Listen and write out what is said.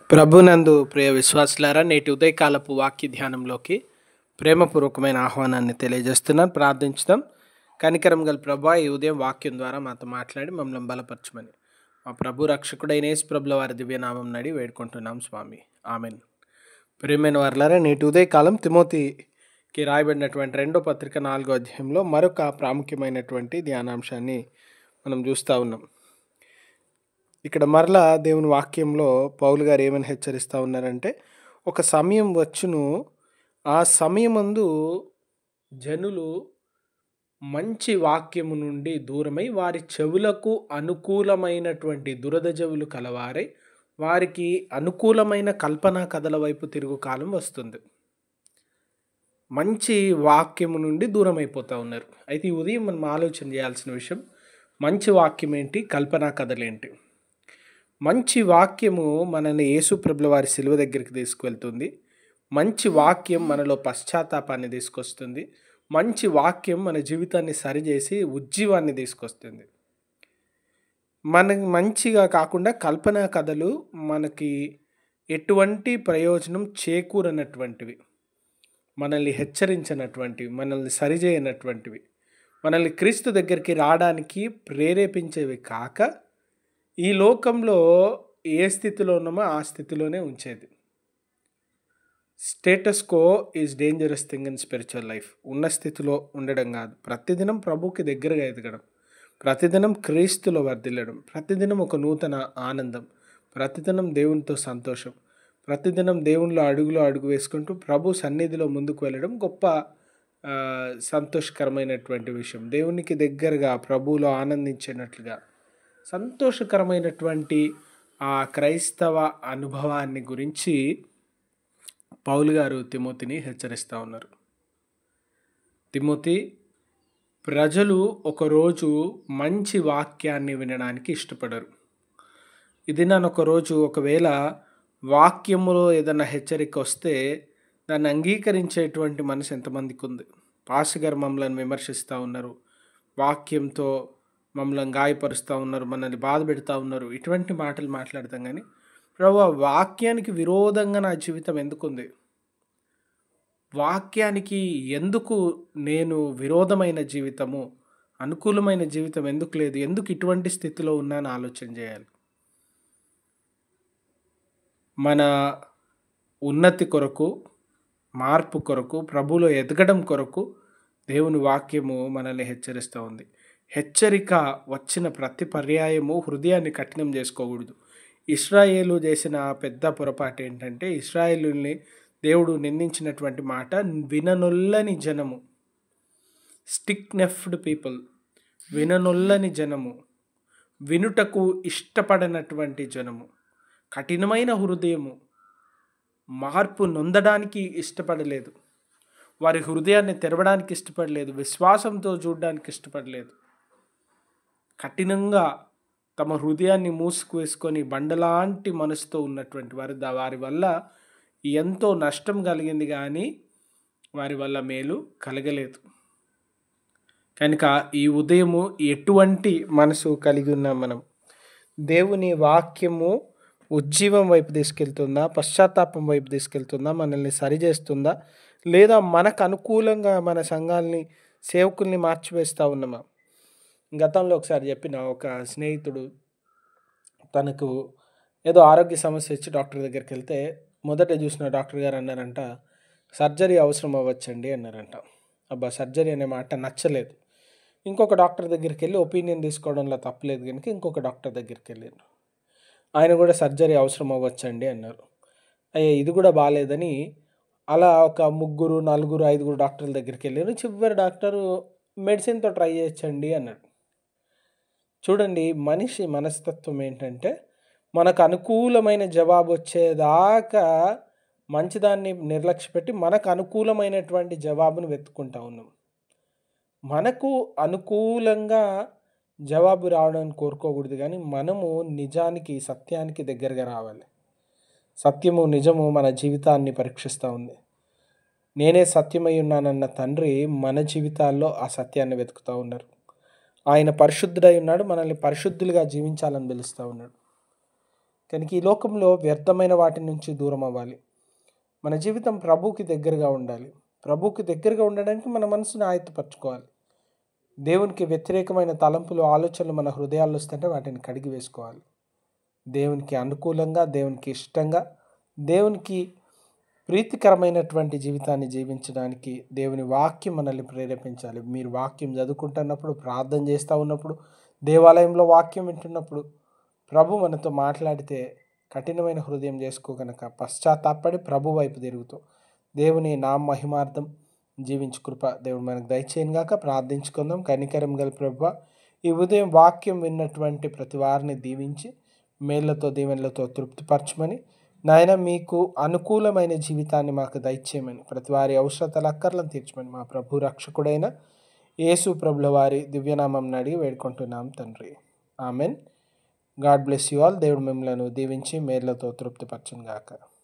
ప్రభునందు ప్రియ విశ్వాసులారా, నేటి ఉదయకాలపు వాక్య ధ్యానంలోకి ప్రేమపూర్వకమైన ఆహ్వానాన్ని తెలియజేస్తున్నాను. ప్రార్థించుదాం. కనికరం గల ప్రభువా, ఈ ఉదయం వాక్యం ద్వారా మాతో మాట్లాడి మమ్మల్ని బలపరచమని మా ప్రభు రక్షకుడైన యేసు ప్రభుల వారి దివ్యనామం నడి వేడుకుంటున్నాం స్వామి. ఆమెన్. ప్రియమైన వారలారా, నేటి ఉదయకాలం తిమోతికి రాయబడినటువంటి 2వ పత్రిక 4వ అధ్యాయంలో మరొక ప్రాముఖ్యమైనటువంటి ధ్యానాంశాన్ని మనం చూస్తూ ఉన్నాం. ఇక్కడ మరలా దేవుని వాక్యంలో పౌలు గారు ఏమని హెచ్చరిస్తూ ఉన్నారంటే, ఒక సమయం వచ్చును, ఆ సమయమందు జనులు మంచి వాక్యము నుండి దూరమై వారి చెవులకు అనుకూలమైనటువంటి దురద చెవులు కలవారై వారికి అనుకూలమైన కల్పనా కథల వైపు తిరుగు కాలం వస్తుంది. మంచి వాక్యము నుండి దూరం అయిపోతూ ఉన్నారు. అయితే ఈ ఉదయం మనం ఆలోచన చేయాల్సిన విషయం, మంచి వాక్యం ఏంటి, కల్పనా కథలేంటి? మంచి వాక్యము మనల్ని యేసు ప్రభుల వారి శిలువ దగ్గరికి తీసుకువెళ్తుంది. మంచి వాక్యం మనలో పశ్చాత్తాపాన్ని తీసుకొస్తుంది. మంచి వాక్యం మన జీవితాన్ని సరిచేసి ఉజ్జీవాన్ని తీసుకొస్తుంది. మనకి మంచిగా కాకుండా కల్పనా కథలు మనకి ఎటువంటి ప్రయోజనం చేకూరనటువంటివి, మనల్ని హెచ్చరించినటువంటివి, మనల్ని సరిచేయనటువంటివి, మనల్ని క్రీస్తు దగ్గరికి రావడానికి ప్రేరేపించేవి కాక ఈ లోకంలో ఏ స్థితిలో ఉన్నామో ఆ స్థితిలోనే ఉంచేది. Status quo is dangerous thing in spiritual life. ఉన్న స్థితిలో ఉండడం కాదు, ప్రతిదినం ప్రభువుకి దగ్గరగా ఎదగడం, ప్రతిదినం క్రీస్తులో వర్ధిల్లడం, ప్రతిదినం ఒక నూతన ఆనందం, ప్రతిదినం దేవునితో సంతోషం, ప్రతిదినం దేవునిలో అడుగు వేసుకుంటూ ప్రభు సన్నిధిలో ముందుకు వెళ్ళడం గొప్ప సంతోషకరమైనటువంటి విషయం. దేవునికి దగ్గరగా ప్రభువులో ఆనందించినట్లుగా సంతోషకరమైనటువంటి ఆ క్రైస్తవ అనుభవాన్ని గురించి పౌలు గారు తిమోతిని హెచ్చరిస్తూ ఉన్నారు. తిమోతి, ప్రజలు ఒకరోజు మంచి వాక్యాన్ని వినడానికి ఇష్టపడరు. ఇది నన్ను ఒకరోజు ఒకవేళ వాక్యములో ఏదైనా హెచ్చరిక వస్తే దాన్ని అంగీకరించేటువంటి మనసు ఎంతమందికి ఉంది? పాస్ గారు మమ్మల్ని విమర్శిస్తూ ఉన్నారు, వాక్యంతో మమ్మల్ని గాయపరుస్తూ ఉన్నారు, మనల్ని బాధ పెడతా ఉన్నారు, ఇటువంటి మాటలు మాట్లాడతాం. కానీ ప్రభువా, వాక్యానికి విరోధంగా నా జీవితం ఎందుకుంది? వాక్యానికి ఎందుకు నేను విరోధమైన జీవితము, అనుకూలమైన జీవితం ఎందుకు లేదు? ఎందుకు ఇటువంటి స్థితిలో ఉన్నానో ఆలోచన చేయాలి. మన ఉన్నతి కొరకు, మార్పు కొరకు, ప్రభువులో ఎదగడం కొరకు దేవుని వాక్యము మనల్ని హెచ్చరిస్తూ ఉంది. హెచ్చరిక వచ్చిన ప్రతి పర్యాయము హృదయాన్ని కఠినం చేసుకోకూడదు. ఇశ్రాయేలు చేసిన పెద్ద పొరపాటు ఏంటంటే, ఇశ్రాయేలుని దేవుడు నిందించినటువంటి మాట, విననొల్లని జనము, స్టిక్ నెఫ్డ్ పీపుల్, విననొల్లని జనము, వినుటకు ఇష్టపడనటువంటి జనము, కఠినమైన హృదయము, మార్పు నొందడానికి ఇష్టపడలేదు, వారి హృదయాన్ని తెరవడానికి ఇష్టపడలేదు, విశ్వాసంతో చూడడానికి ఇష్టపడలేదు, కఠినంగా తమ హృదయాన్ని మూసుకువేసుకొని బండలాంటి మనసుతో ఉన్నటువంటి వారి వల్ల ఎంతో నష్టం కలిగింది, కానీ వారి వల్ల మేలు కలగలేదు. కనుక ఈ ఉదయము ఎటువంటి మనసు కలిగి ఉన్నాం మనం? దేవుని వాక్యము ఉజ్జీవం వైపు తీసుకెళ్తుందా, పశ్చాత్తాపం వైపు తీసుకెళ్తుందా, మనల్ని సరిచేస్తుందా, లేదా మనకు అనుకూలంగా మన సంఘాలని, సేవకుల్ని మార్చివేస్తూ ఉన్నామా? గతంలో ఒకసారి చెప్పిన ఒక స్నేహితుడు తనకు ఏదో ఆరోగ్య సమస్య వచ్చి డాక్టర్ దగ్గరికి వెళ్తే మొదట చూసిన డాక్టర్ గారు అన్నారంట, సర్జరీ అవసరం అవ్వచ్చండి అన్నారంట. అబ్బా, సర్జరీ అనే మాట నచ్చలేదు. ఇంకొక డాక్టర్ దగ్గరికి వెళ్ళి ఒపీనియన్ తీసుకోవడంలో తప్పలేదు కనుక ఇంకొక డాక్టర్ దగ్గరికి వెళ్ళారు. ఆయన కూడా సర్జరీ అవసరం అవ్వచ్చండి అన్నారు. అయ్యా, ఇది కూడా బాగాలేదని అలా ఒక 3, 4, 5 డాక్టర్ల దగ్గరికి వెళ్ళారు. చివరి డాక్టరు మెడిసిన్తో ట్రై చేయొచ్చండి అన్నాడు. చూడండి, మనిషి మనస్తత్వం ఏంటంటే, మనకు అనుకూలమైన జవాబు వచ్చేదాకా మంచిదాన్ని నిర్లక్ష్యపెట్టి మనకు అనుకూలమైనటువంటి జవాబును వెతుక్కుంటా ఉన్నాం. మనకు అనుకూలంగా జవాబు రావడానికి కోరుకోకూడదు, కానీ మనము నిజానికి, సత్యానికి దగ్గరగా రావాలి. సత్యము, నిజము మన జీవితాన్ని పరీక్షిస్తూ ఉంది. నేనే సత్యమై ఉన్నానన్న తండ్రి మన జీవితాల్లో ఆ సత్యాన్ని వెతుకుతూ ఉన్నారు. ఆయన పరిశుద్ధుడై ఉన్నాడు, మనల్ని పరిశుద్ధులుగా జీవించాలని పిలుస్తూ ఉన్నాడు. కనుక ఈ లోకంలో వ్యర్థమైన వాటి నుంచి దూరం అవ్వాలి. మన జీవితం ప్రభువుకి దగ్గరగా ఉండాలి. ప్రభువుకి దగ్గరగా ఉండడానికి మన మనసును ఆయత్తపరచుకోవాలి. దేవునికి వ్యతిరేకమైన తలంపులు, ఆలోచనలు మన హృదయాల్లో వస్తుంటే వాటిని కడిగి వేసుకోవాలి. దేవునికి అనుకూలంగా, దేవునికి ఇష్టంగా, దేవునికి ప్రీతికరమైనటువంటి జీవితాన్ని జీవించడానికి దేవుని వాక్యం మనల్ని ప్రేరేపించాలి. మీరు వాక్యం చదువుకుంటున్నప్పుడు, ప్రార్థన చేస్తూ ఉన్నప్పుడు, దేవాలయంలో వాక్యం వింటున్నప్పుడు ప్రభు మనతో మాట్లాడితే కఠినమైన హృదయం చేసుకోగనక పశ్చాత్తాపడి ప్రభు వైపు తిరుగుతూ దేవుని మహిమార్థం జీవించు కృప దేవుడు మనకు దయచేయనుగాక. ప్రార్థించుకుందాం. కనికరం గల ప్రభువా, ఈ ఉదయం వాక్యం విన్నటువంటి ప్రతి వారిని దీవించి మేళ్లతో దీవెనలతో తృప్తిపరచమని, నాయన మీకు అనుకూలమైన జీవితాన్ని మాకు దయచేయమని, ప్రతి వారి అవసరతల అక్కర్లను తీర్చమని మా ప్రభు రక్షకుడైన యేసు ప్రభుల వారి దివ్యనామం అడిగి వేడుకుంటున్నాం తండ్రి. Amen. God bless you all. దేవుడు మిమ్మల్ని దీవించి మేళ్లతో తృప్తిపరచును గాక.